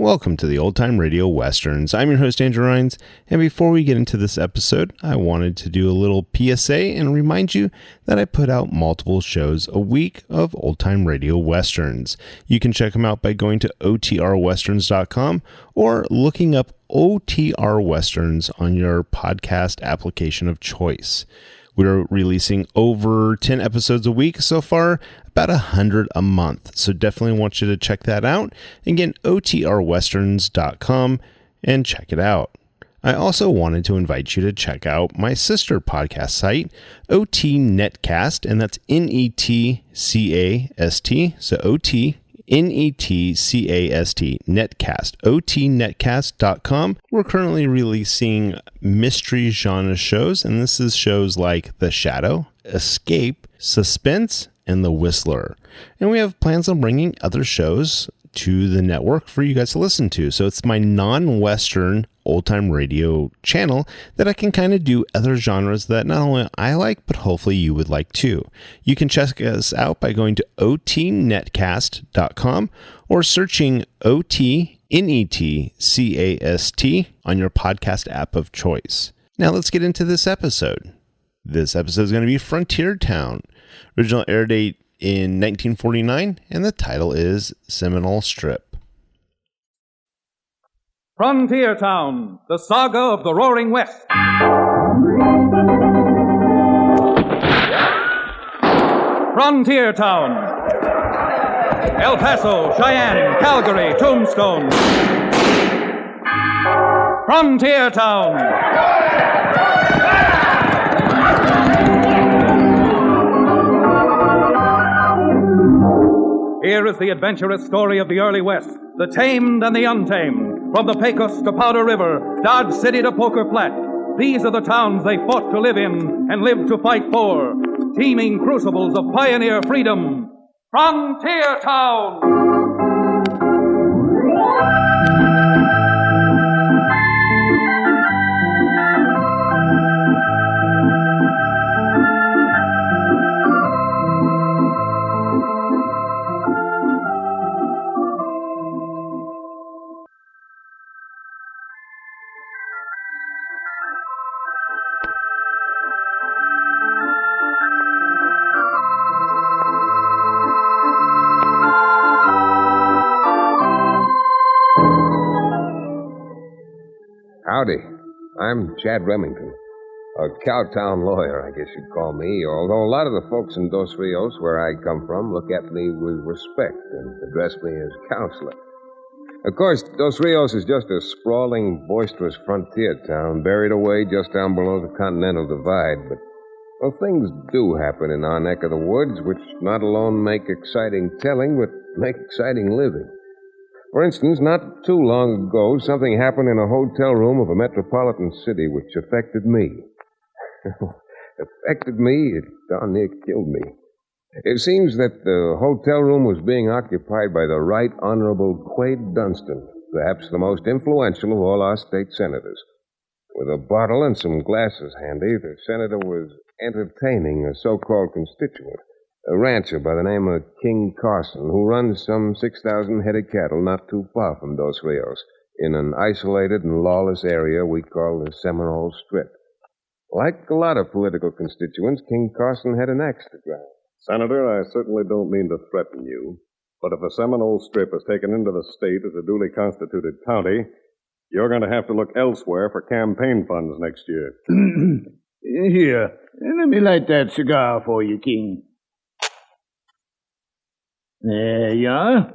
Welcome to the Old Time Radio Westerns. I'm your host, Andrew Rhines, and before we get into this episode, I wanted to do a little PSA and remind you that I put out multiple shows a week of Old Time Radio Westerns. You can check them out by going to otrwesterns.com or looking up OTR Westerns on your podcast application of choice. We're releasing over 10 episodes a week so far, about 100 a month. So definitely want you to check that out. Again, otrwesterns.com and check it out. I also wanted to invite you to check out my sister podcast site, OT Netcast, and that's Netcast. So OT Netcast, Netcast, otnetcast.com. We're currently releasing mystery genre shows, and this is shows like The Shadow, Escape, Suspense, and The Whistler. And we have plans on bringing other shows to the network for you guys to listen to. So it's my non-Western old-time radio channel that I can kind of do other genres that not only I like, but hopefully you would like too. You can check us out by going to otnetcast.com or searching OTNETCAST on your podcast app of choice. Now let's get into this episode. This episode is going to be Frontier Town. Original air date in 1949, and the title is Seminole Strip. Frontier Town, the saga of the Roaring West. Frontier Town. El Paso, Cheyenne, Calgary, Tombstone. Frontier Town. Here is the adventurous story of the early West, the tamed and the untamed. From the Pecos to Powder River, Dodge City to Poker Flat. These are the towns they fought to live in and lived to fight for. Teeming crucibles of pioneer freedom. Frontier Town! Howdy. I'm Chad Remington, a Cowtown lawyer, I guess you'd call me, although a lot of the folks in Dos Rios, where I come from, look at me with respect and address me as counselor. Of course, Dos Rios is just a sprawling, boisterous frontier town buried away just down below the Continental Divide, but, well, things do happen in our neck of the woods, which not alone make exciting telling, but make exciting living. For instance, not too long ago, something happened in a hotel room of a metropolitan city which affected me. Affected me? It darn near killed me. It seems that the hotel room was being occupied by the Right Honorable Quade Dunstan, perhaps the most influential of all our state senators. With a bottle and some glasses handy, the senator was entertaining a so-called constituent, a rancher by the name of King Carson, who runs some 6,000 head of cattle not too far from Dos Rios, in an isolated and lawless area we call the Seminole Strip. Like a lot of political constituents, King Carson had an axe to grind. Senator, I certainly don't mean to threaten you, but if the Seminole Strip is taken into the state as a duly constituted county, you're going to have to look elsewhere for campaign funds next year. Here, let me light that cigar for you, King. There you are.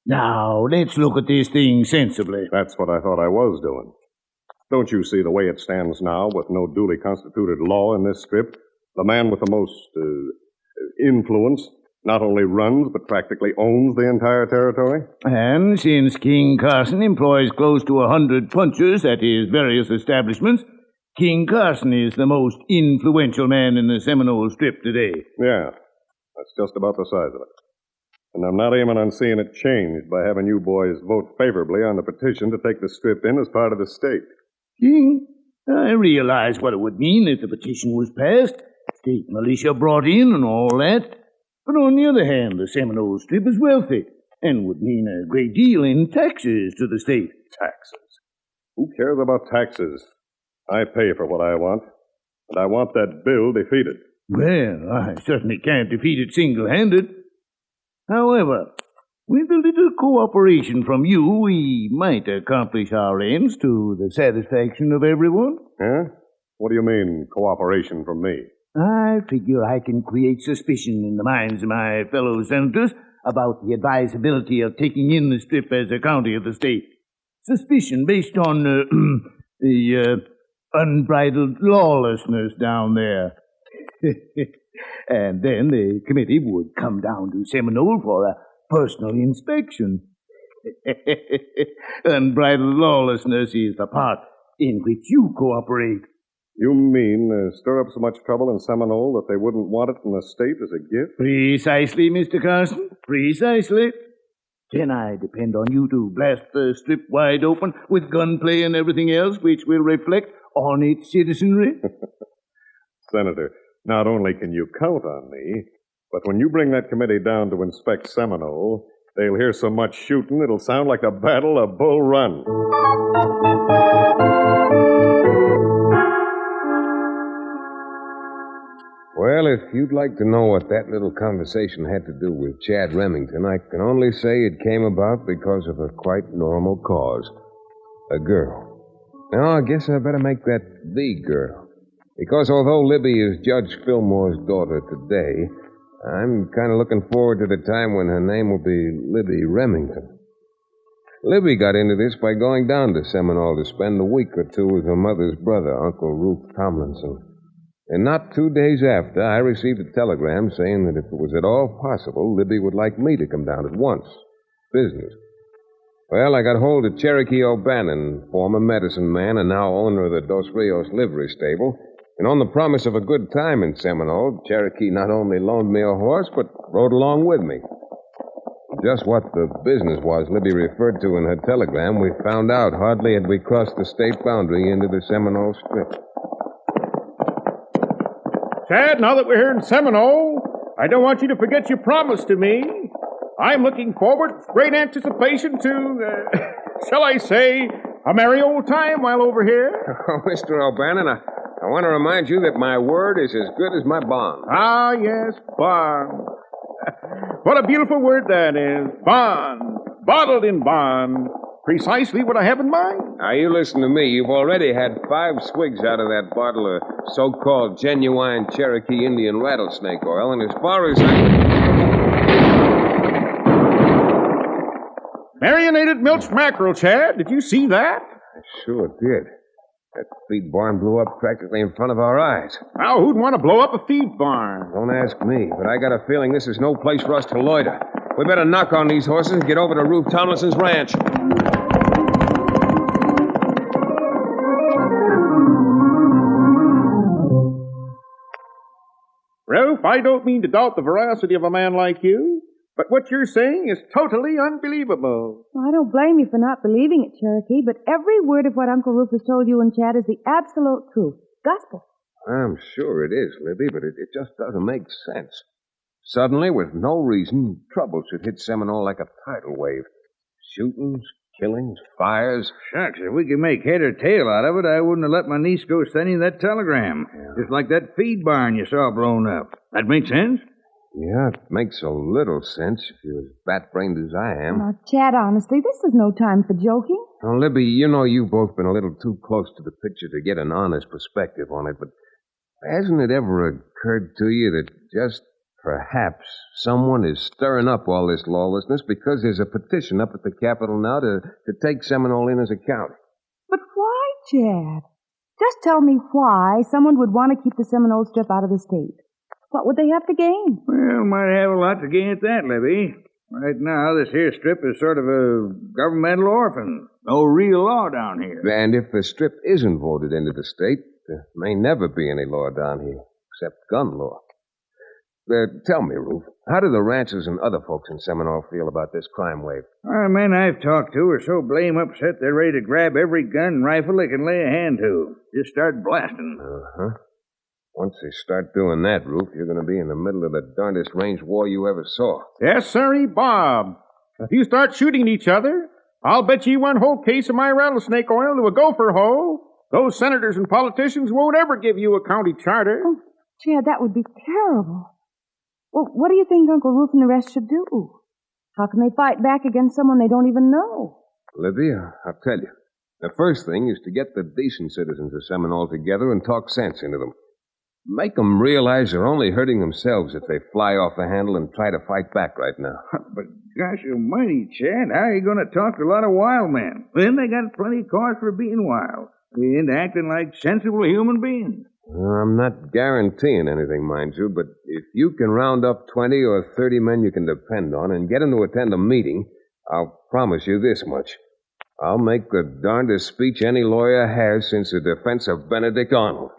Now, let's look at this thing sensibly. That's what I thought I was doing. Don't you see the way it stands now with no duly constituted law in this strip? The man with the most influence not only runs but practically owns the entire territory? And since King Carson employs close to 100 punchers at his various establishments, King Carson is the most influential man in the Seminole Strip today. Yeah, that's just about the size of it. And I'm not aiming on seeing it changed by having you boys vote favorably on the petition to take the strip in as part of the state. King, I realize what it would mean if the petition was passed. State militia brought in and all that. But on the other hand, the Seminole Strip is wealthy, and would mean a great deal in taxes to the state. Taxes? Who cares about taxes? I pay for what I want, and I want that bill defeated. Well, I certainly can't defeat it single-handed. However, with a little cooperation from you, we might accomplish our ends to the satisfaction of everyone. Huh? What do you mean, cooperation from me? I figure I can create suspicion in the minds of my fellow senators about the advisability of taking in the Strip as a county of the state. Suspicion based on the unbridled lawlessness down there. And then the committee would come down to Seminole for a personal inspection. Unbridled lawlessness is the part in which you cooperate. You mean stir up so much trouble in Seminole that they wouldn't want it in the state as a gift? Precisely, Mr. Carson. Precisely. Can I depend on you to blast the Strip wide open with gunplay and everything else which will reflect on its citizenry? Senator, not only can you count on me, but when you bring that committee down to inspect Seminole, they'll hear so much shooting it'll sound like the Battle of Bull Run. Well, if you'd like to know what that little conversation had to do with Chad Remington, I can only say it came about because of a quite normal cause. A girl. Now, I guess I better make that the girl. Because although Libby is Judge Fillmore's daughter today, I'm kind of looking forward to the time when her name will be Libby Remington. Libby got into this by going down to Seminole to spend a week or two with her mother's brother, Uncle Ruth Tomlinson. And not 2 days after, I received a telegram saying that if it was at all possible, Libby would like me to come down at once. Business. Well, I got hold of Cherokee O'Bannon, former medicine man and now owner of the Dos Rios livery stable. And on the promise of a good time in Seminole, Cherokee not only loaned me a horse, but rode along with me. Just what the business was Libby referred to in her telegram, we found out hardly had we crossed the state boundary into the Seminole Strip. Chad, now that we're here in Seminole, I don't want you to forget your promise to me. I'm looking forward with great anticipation to, shall I say, a merry old time while over here. Oh, Mr. O'Bannon, I want to remind you that my word is as good as my bond. Ah, yes, bond. What a beautiful word that is. Bond. Bottled in bond. Precisely what I have in mind. Now, you listen to me. You've already had 5 swigs out of that bottle of so-called genuine Cherokee Indian rattlesnake oil, and as far as Marinated milch mackerel, Chad. Did you see that? I sure did. That feed barn blew up practically in front of our eyes. Now, who'd want to blow up a feed barn? Don't ask me, but I got a feeling this is no place for us to loiter. We better knock on these horses and get over to Ruth Tomlinson's ranch. Ralph, I don't mean to doubt the veracity of a man like you, but what you're saying is totally unbelievable. Well, I don't blame you for not believing it, Cherokee, but every word of what Uncle Rufus told you and Chad is the absolute truth. Gospel. I'm sure it is, Libby, but it just doesn't make sense. Suddenly, with no reason, trouble should hit Seminole like a tidal wave. Shootings, killings, fires. Shucks, if we could make head or tail out of it, I wouldn't have let my niece go sending that telegram. Yeah. Just like that feed barn you saw blown up. That make sense? Yeah, it makes a little sense if you're as bat-brained as I am. Now, Chad, honestly, this is no time for joking. Now, Libby, you know you've both been a little too close to the picture to get an honest perspective on it, but hasn't it ever occurred to you that just perhaps someone is stirring up all this lawlessness because there's a petition up at the Capitol now to take Seminole in as a county? But why, Chad? Just tell me why someone would want to keep the Seminole Strip out of the state. What would they have to gain? Well, might have a lot to gain at that, Libby. Right now, this here strip is sort of a governmental orphan. No real law down here. And if the strip isn't voted into the state, there may never be any law down here, except gun law. Tell me, Ruth, how do the ranchers and other folks in Seminole feel about this crime wave? Our men I've talked to are so blame upset they're ready to grab every gun and rifle they can lay a hand to. Just start blasting. Uh-huh. Once they start doing that, Ruth, you're going to be in the middle of the darndest range war you ever saw. Yes, sirree, Bob. If you start shooting each other, I'll bet you one whole case of my rattlesnake oil to a gopher hole. Those senators and politicians won't ever give you a county charter. Oh, Chad, that would be terrible. Well, what do you think Uncle Rufe and the rest should do? How can they fight back against someone they don't even know? Libby, I'll tell you. The first thing is to get the decent citizens of Seminole together and talk sense into them. Make them realize they're only hurting themselves if they fly off the handle and try to fight back right now. But gosh almighty, Chad, how are you going to talk to a lot of wild men? Then they got plenty of cause for being wild and acting like sensible human beings. Well, I'm not guaranteeing anything, mind you, but if you can round up 20 or 30 men you can depend on and get them to attend a meeting, I'll promise you this much. I'll make the darndest speech any lawyer has since the defense of Benedict Arnold.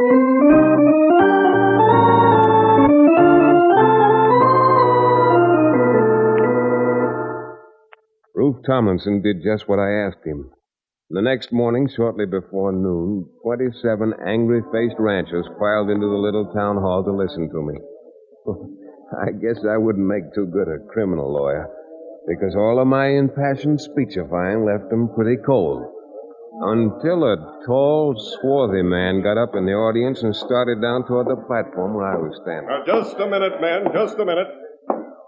Rufe Tomlinson did just what I asked him. The next morning, shortly before noon, 27 angry-faced ranchers filed into the little town hall to listen to me. I guess I wouldn't make too good a criminal lawyer, because all of my impassioned speechifying left them pretty cold. Until a tall, swarthy man got up in the audience and started down toward the platform where I was standing. Now, just a minute, men, just a minute.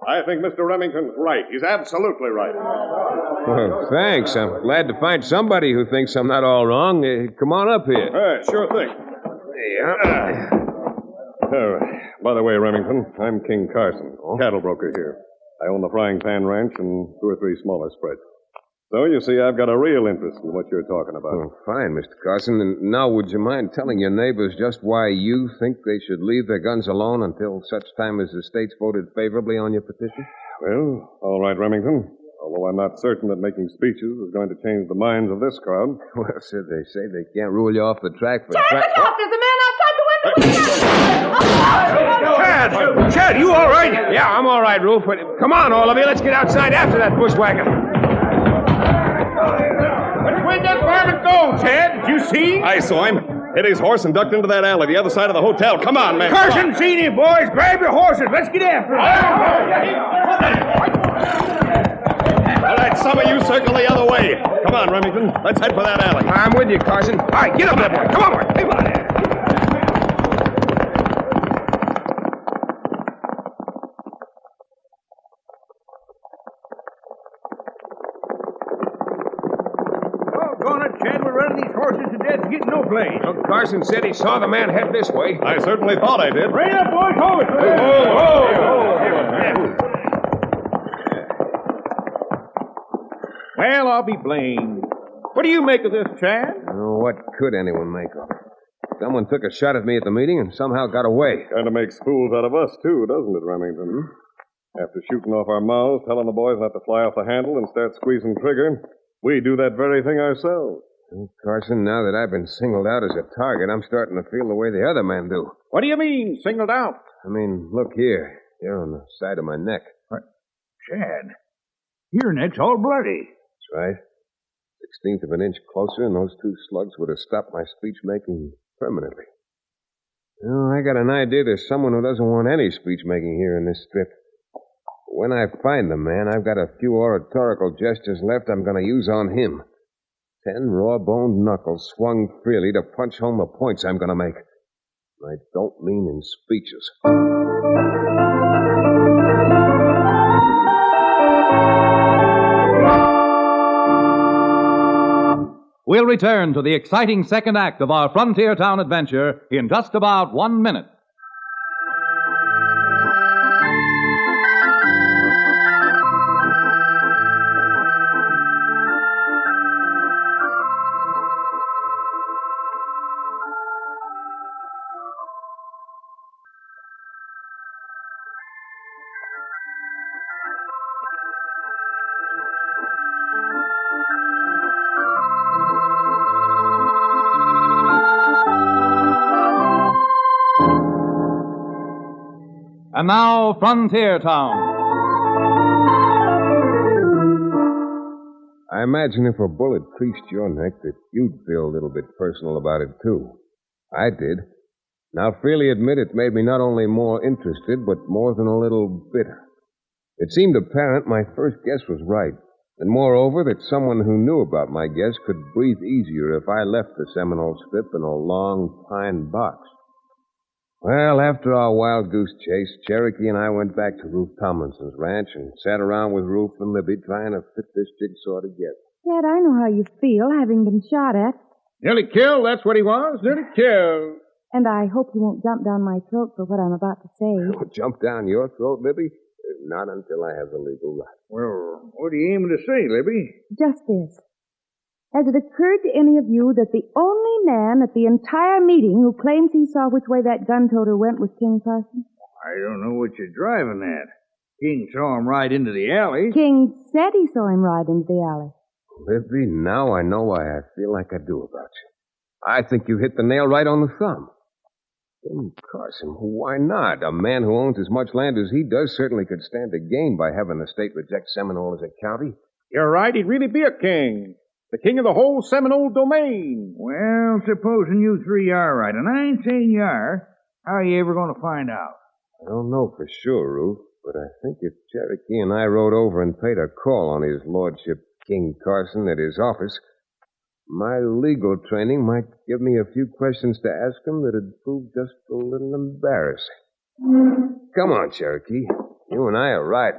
I think Mr. Remington's right. He's absolutely right. Well, thanks. I'm glad to find somebody who thinks I'm not all wrong. Come on up here. Sure thing. By the way, Remington, I'm King Carson, cattle broker here. I own the Frying Pan Ranch and 2 or 3 smaller spreads. So, you see, I've got a real interest in what you're talking about. Oh, fine, Mr. Carson. And now, would you mind telling your neighbors just why you think they should leave their guns alone until such time as the state's voted favorably on your petition? Well, all right, Remington. Although I'm not certain that making speeches is going to change the minds of this crowd. Well, sir, they say they can't rule you off the track for... Chad, look out! There's a man outside the window! Chad, you all right? Yeah, I'm all right, Rufe. But come on, all of you. Let's get outside after that bushwhacker. Where'd that varmint go, Chad? Did you see? I saw him. Hit his horse and ducked into that alley, the other side of the hotel. Come on, man. Carson, seen him, boys. Grab your horses. Let's get after him. All right, some of you circle the other way. Come on, Remington. Let's head for that alley. I'm with you, Carson. All right, get up there, boy. Come on, boy. Come on. Chad, we're running these horses to death and getting no place. Well, Carson said he saw the man head this way. I certainly thought I did. Bring it up, boys. Hold it. Well, I'll be blamed. What do you make of this, Chad? Oh, what could anyone make of it? Someone took a shot at me at the meeting and somehow got away. Kind of makes fools out of us, too, doesn't it, Remington? After shooting off our mouths, telling the boys not to fly off the handle and start squeezing trigger, we do that very thing ourselves. Well, Carson, now that I've been singled out as a target, I'm starting to feel the way the other men do. What do you mean, singled out? I mean, look here. Here on the side of my neck. What? Chad, your neck's all bloody. That's right. 16th of an inch closer, and those 2 slugs would have stopped my speech-making permanently. Well, I got an idea there's someone who doesn't want any speech-making here in this strip. When I find the man, I've got a few oratorical gestures left I'm going to use on him. 10 raw-boned knuckles swung freely to punch home the points I'm going to make. I don't mean in speeches. We'll return to the exciting second act of our frontier town adventure in just about 1 minute. And now, Frontier Town. I imagine if a bullet creased your neck that you'd feel a little bit personal about it, too. I did. Now, freely admit it made me not only more interested, but more than a little bitter. It seemed apparent my first guess was right, and moreover that someone who knew about my guess could breathe easier if I left the Seminole strip in a long pine box. Well, after our wild goose chase, Cherokee and I went back to Ruth Tomlinson's ranch and sat around with Ruth and Libby trying to fit this jigsaw together. Dad, I know how you feel, having been shot at. Nearly killed, that's what he was. Nearly killed. And I hope you won't jump down my throat for what I'm about to say. Jump down your throat, Libby? Not until I have the legal right. Well, what are you aiming to say, Libby? Just this. Has it occurred to any of you that the only man at the entire meeting who claims he saw which way that gun toter went was King Carson? I don't know what you're driving at. King saw him ride into the alley. King said he saw him ride into the alley. Libby, now I know why I feel like I do about you. I think you hit the nail right on the thumb. King Carson, why not? A man who owns as much land as he does certainly could stand to gain by having the state reject Seminole as a county. You're right, he'd really be a king. The king of the whole Seminole domain. Well, supposing you three are right, and I ain't saying you are, how are you ever going to find out? I don't know for sure, Ruth, but I think if Cherokee and I rode over and paid a call on his lordship, King Carson, at his office, my legal training might give me a few questions to ask him that'd prove just a little embarrassing. Come on, Cherokee. You and I are right.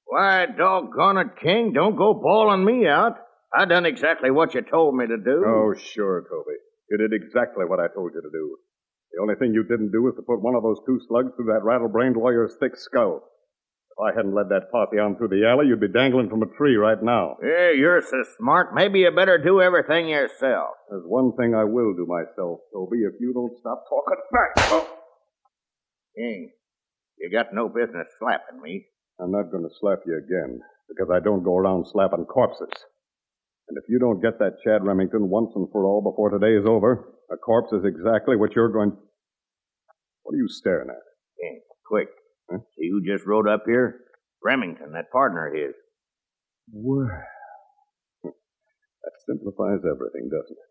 Why, doggone it, King, don't go bawling me out. I done exactly what you told me to do. Oh, sure, Toby. You did exactly what I told you to do. The only thing you didn't do was to put one of those two slugs through that rattle-brained lawyer's thick skull. If I hadn't led that posse on through the alley, you'd be dangling from a tree right now. Yeah, you're so smart. Maybe you better do everything yourself. There's one thing I will do myself, Toby, if you don't stop talking back. Oh. King, you got no business slapping me. I'm not going to slap you again, because I don't go around slapping corpses. And if you don't get that Chad Remington once and for all before today is over, a corpse is exactly what you're going... What are you staring at? King, quick. Huh? See who just rode up here? Remington, that partner of his. Well, that simplifies everything, doesn't it?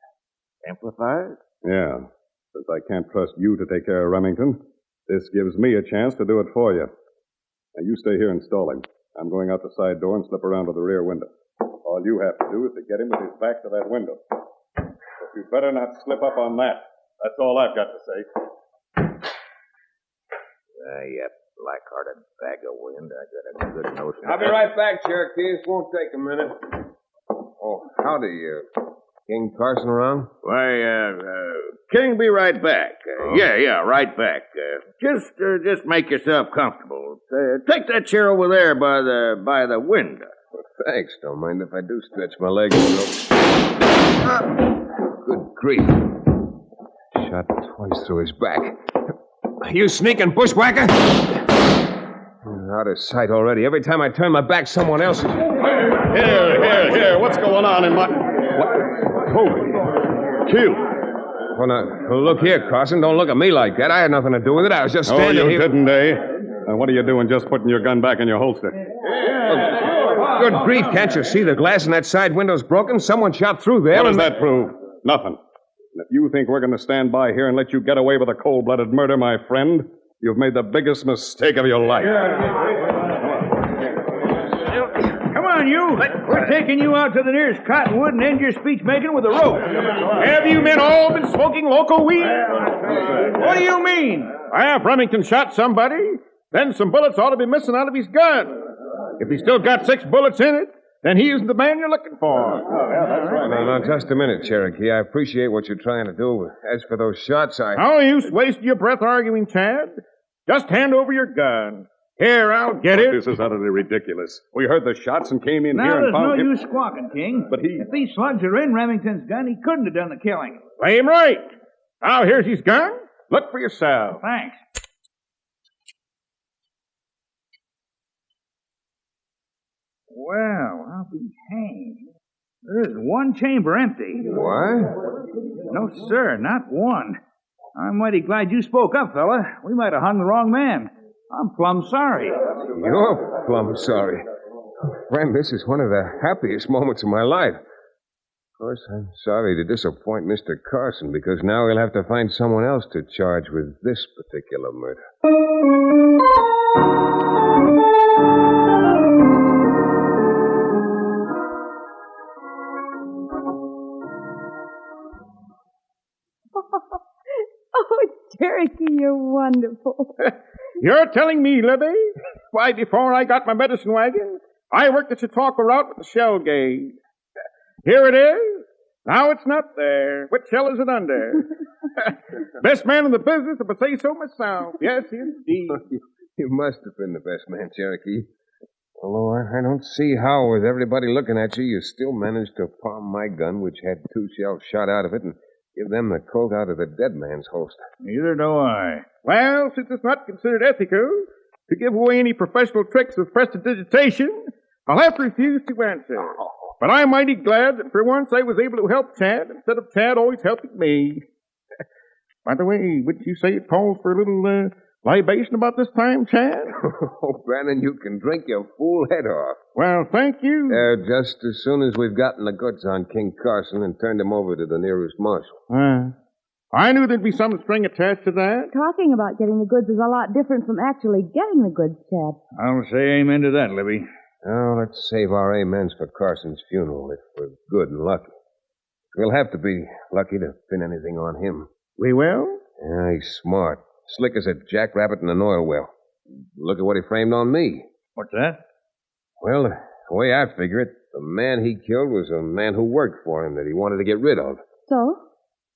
Simplifies? Yeah. Since I can't trust you to take care of Remington, this gives me a chance to do it for you. Now, you stay here and stall him. I'm going out the side door and slip around to the rear window. All you have to do is to get him with his back to that window. But you'd better not slip up on that. That's all I've got to say. You black-hearted bag of wind. I got a good notion. I'll be right back, Cherokee. This won't take a minute. Oh, howdy, King Carson around? Why, King, be right back. Yeah, right back. Just make yourself comfortable. Take that chair over there by the window. Well, thanks. Don't mind if I do stretch my legs a little. Good grief. Shot twice through his back. You sneaking bushwhacker! Out of sight already. Every time I turn my back, someone else is... Here. What's going on in my... What? Toby. Killed. Well, now, look here, Carson. Don't look at me like that. I had nothing to do with it. I was just standing here... Oh, you didn't, eh? Now, what are you doing just putting your gun back in your holster? Good grief, can't you see the glass in that side window's broken? Someone shot through there. What does that prove? Nothing. And if you think we're going to stand by here and let you get away with a cold-blooded murder, my friend, you've made the biggest mistake of your life. Come on, you. We're taking you out to the nearest cottonwood and end your speech-making with a rope. Have you men all been smoking local weed? What do you mean? If Remington shot somebody, then some bullets ought to be missing out of his gun. If he's still got 6 bullets in it, then he isn't the man you're looking for. That's right. No, just a minute, Cherokee. I appreciate what you're trying to do. As for those shots, No use wasting your breath arguing, Chad. Just hand over your gun. Here, I'll get it. This is utterly ridiculous. We heard the shots and came in here and Now, found there's no him. use squawking, King. But If these slugs are in Remington's gun, he couldn't have done the killing. Play him right. Now, here's his gun. Look for yourself. Thanks. Well, I'll be hanged. There's one chamber empty. What? No, sir, not one. I'm mighty glad you spoke up, fella. We might have hung the wrong man. I'm plumb sorry. You're plumb sorry. Friend, this is one of the happiest moments of my life. course, I'm sorry to disappoint Mr. Carson, because now he'll have to find someone else to charge with this particular murder. Oh, Cherokee, you're wonderful. You're telling me, Libby? Why, before I got my medicine wagon, I worked the Chautauqua route with the shell gauge. Here it is. Now it's not there. What shell is it under? Best man in the business, if I say so myself. Yes, indeed. You must have been the best man, Cherokee. Although I don't see how, with everybody looking at you, you still managed to palm my gun, which had 2 shells shot out of it, and give them the Colt out of the dead man's holster. Neither do I. Well, since it's not considered ethical to give away any professional tricks of prestidigitation, I'll have to refuse to answer. But I'm mighty glad that for once I was able to help Chad instead of Chad always helping me. By the way, wouldn't you say it calls for a little libation about this time, Chad? Oh, Brandon, you can drink your fool head off. Well, thank you. Just as soon as we've gotten the goods on King Carson and turned him over to the nearest marshal. I knew there'd be some string attached to that. Talking about getting the goods is a lot different from actually getting the goods, Chad. I'll say amen to that, Libby. Oh, let's save our amens for Carson's funeral if we're good and lucky. We'll have to be lucky to pin anything on him. We will? Yeah, he's smart. Slick as a jackrabbit in an oil well. Look at what he framed on me. What's that? Well, the way I figure it, the man he killed was a man who worked for him that he wanted to get rid of. So?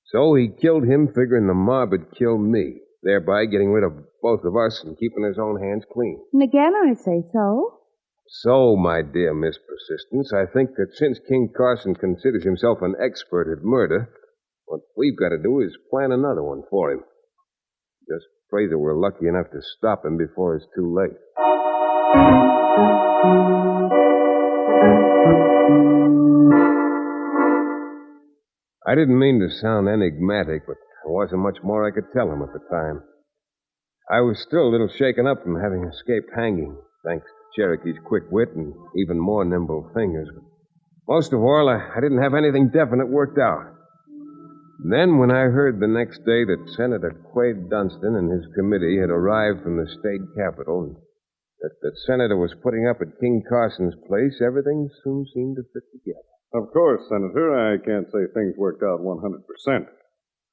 So he killed him figuring the mob would kill me, thereby getting rid of both of us and keeping his own hands clean. And again, I say so. So, my dear Miss Persistence, I think that since King Carson considers himself an expert at murder, what we've got to do is plan another one for him. Just pray that we're lucky enough to stop him before it's too late. I didn't mean to sound enigmatic, but there wasn't much more I could tell him at the time. I was still a little shaken up from having escaped hanging, thanks to Cherokee's quick wit and even more nimble fingers. But most of all, I didn't have anything definite worked out. Then, when I heard the next day that Senator Quade Dunstan and his committee had arrived from the state capitol, and that the senator was putting up at King Carson's place, everything soon seemed to fit together. Of course, Senator, I can't say things worked out 100%.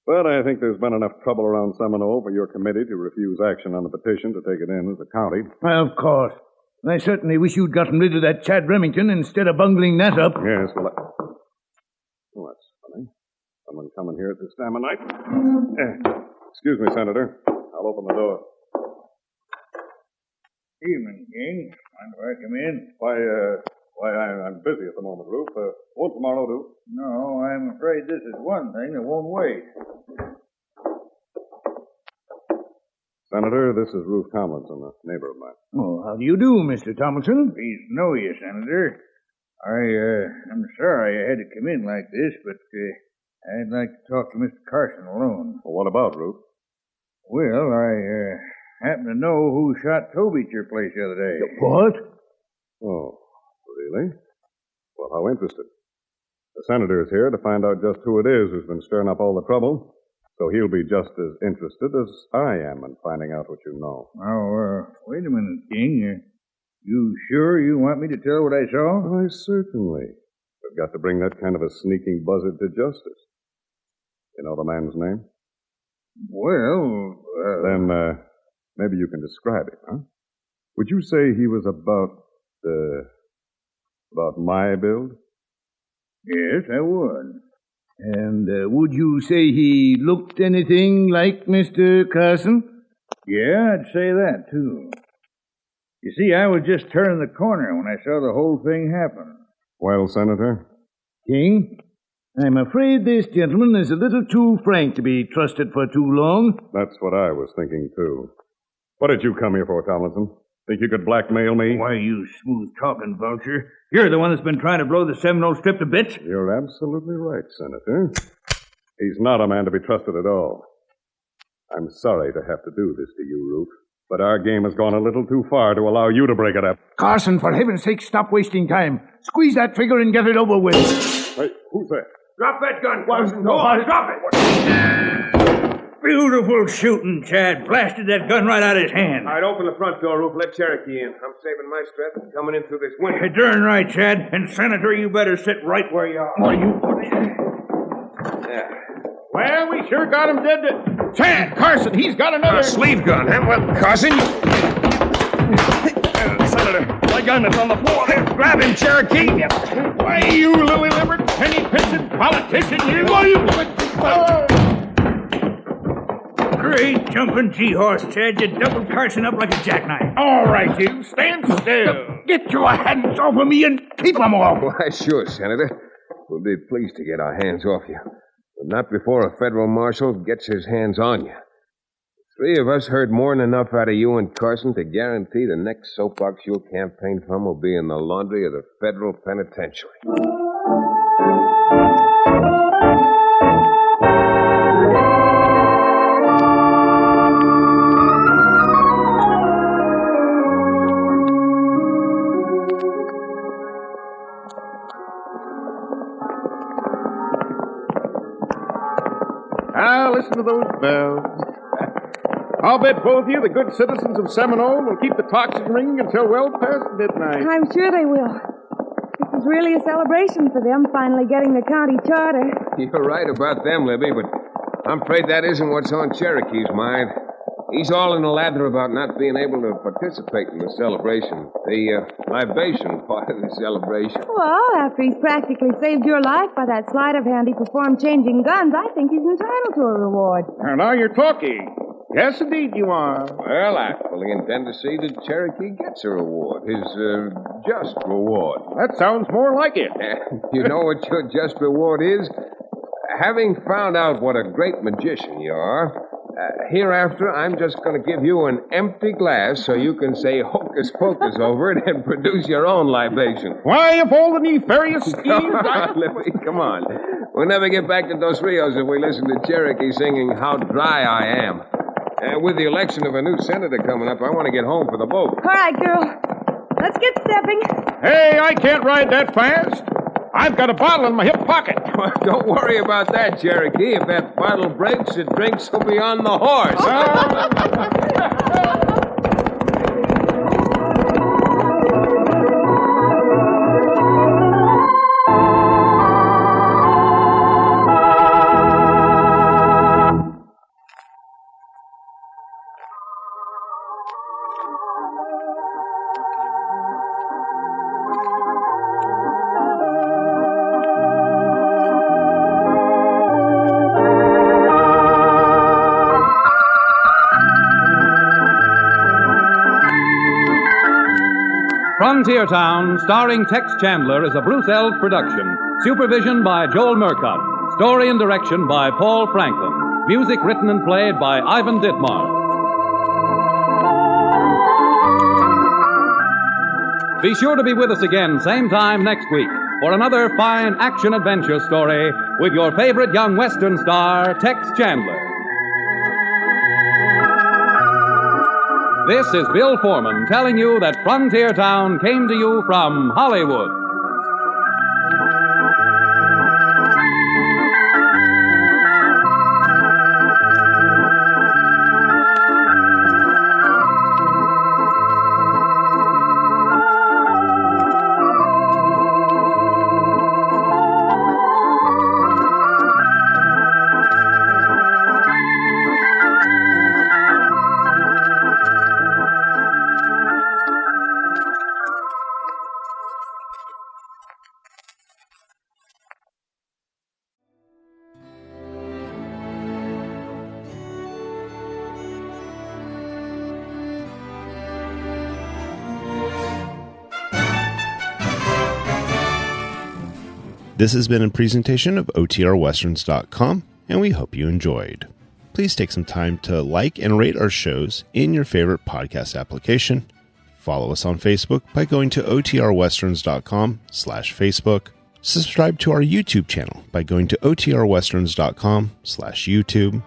But I think there's been enough trouble around Seminole for your committee to refuse action on the petition to take it in as a county. Well, of course. I certainly wish you'd gotten rid of that Chad Remington instead of bungling that up. Yes, well, oh, that's funny. Someone coming here at this time of night. Excuse me, Senator. I'll open the door. Evening, King. Mind if I come in? I'm busy at the moment, Ruth. Won't tomorrow do? No, I'm afraid this is one thing that won't wait. Senator, this is Ruth Tomlinson, a neighbor of mine. Oh, how do you do, Mr. Tomlinson? Pleased to know you, Senator. I'm sorry I had to come in like this, but I'd like to talk to Mr. Carson alone. Well, what about, Ruth? Well, I happen to know who shot Toby at your place the other day. What? Oh, really? Well, how interesting. The senator's here to find out just who it is who's been stirring up all the trouble. So he'll be just as interested as I am in finding out what you know. Oh, wait a minute, King. You sure you want me to tell what I saw? Why, certainly. We've got to bring that kind of a sneaking buzzard to justice. You know the man's name? Well, Then, maybe you can describe him, huh? Would you say he was about my build? yes, I would. And would you say he looked anything like Mr. Carson? Yeah, I'd say that, too. You see, I was just turning the corner when I saw the whole thing happen. Well, Senator? King, I'm afraid this gentleman is a little too frank to be trusted for too long. That's what I was thinking, too. What did you come here for, Tomlinson? Think you could blackmail me? Why, you smooth-talking vulture. You're the one that's been trying to blow the Seminole Strip to bits. You're absolutely right, Senator. He's not a man to be trusted at all. I'm sorry to have to do this to you, Ruth, but our game has gone a little too far to allow you to break it up. Carson, for heaven's sake, stop wasting time. Squeeze that trigger and get it over with. Hey, who's that? Drop that gun, Carson. Go on, drop it. Beautiful shooting, Chad. Blasted that gun right out of his hand. All right, open the front door, Roof. Let Cherokee in. I'm saving my strength and coming in through this window. You're darn right, Chad. And, Senator, you better sit right where you are. Yeah. Well, we sure got him dead to... Chad, Carson, he's got another... A sleeve gun, huh? Well, Carson, Senator, my gun is on the floor there. Grab him, Cherokee. Why, you lily-livered, penny-pinching politician, you... Why, you... Great jumping G-horse, Chad. You doubled Carson up like a jackknife. All right, you. Stand still. Get your hands off of me and keep them off. Why, sure, Senator. We'll be pleased to get our hands off you. But not before a federal marshal gets his hands on you. Three of us heard more than enough out of you and Carson to guarantee the next soapbox you'll campaign from will be in the laundry of the federal penitentiary. Now, listen to those bells. I'll bet both of you, the good citizens of Seminole, will keep the tocsin ringing until well past midnight. I'm sure they will. This is really a celebration for them, finally getting the county charter. You're right about them, Libby, but I'm afraid that isn't what's on Cherokee's mind. He's all in a lather about not being able to participate in the celebration, the libation part of the celebration. Well, after he's practically saved your life by that sleight of hand he performed changing guns, I think he's entitled to a reward. Now you're talking. Yes, indeed you are. Well, I fully intend to see that Cherokee gets a reward, his just reward. That sounds more like it. You know what your just reward is? Having found out what a great magician you are, hereafter I'm just going to give you an empty glass so you can say hocus pocus over it and produce your own libation. Why, of all the nefarious schemes... Libby, come on. We'll never get back to Dos Rios if we listen to Cherokee singing How Dry I Am. With the election of a new senator coming up, I want to get home for the vote. All right, girl. Let's get stepping. Hey, I can't ride that fast. I've got a bottle in my hip pocket. Well, don't worry about that, Cherokee. If that bottle breaks, the drinks will be on the horse. Frontier Town, starring Tex Chandler, is a Bruce Elves production. Supervision by Joel Murcott. Story and direction by Paul Franklin. Music written and played by Ivan Ditmar. Be sure to be with us again, same time next week, for another fine action-adventure story with your favorite young Western star, Tex Chandler. This is Bill Foreman telling you that Frontier Town came to you from Hollywood. This has been a presentation of OTRWesterns.com, and we hope you enjoyed. Please take some time to like and rate our shows in your favorite podcast application. Follow us on Facebook by going to OTRWesterns.com/Facebook. Subscribe to our YouTube channel by going to OTRWesterns.com/YouTube.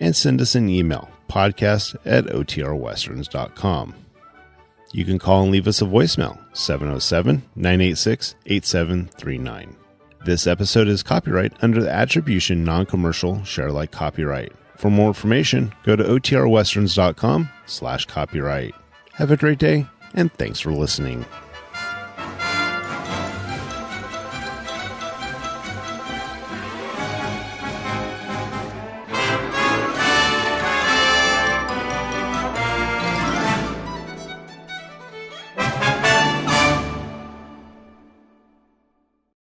And send us an email, podcast@OTRWesterns.com. You can call and leave us a voicemail, 707-986-8739. This episode is copyright under the attribution non-commercial share alike copyright. For more information, go to otrwesterns.com/copyright. Have a great day, and thanks for listening.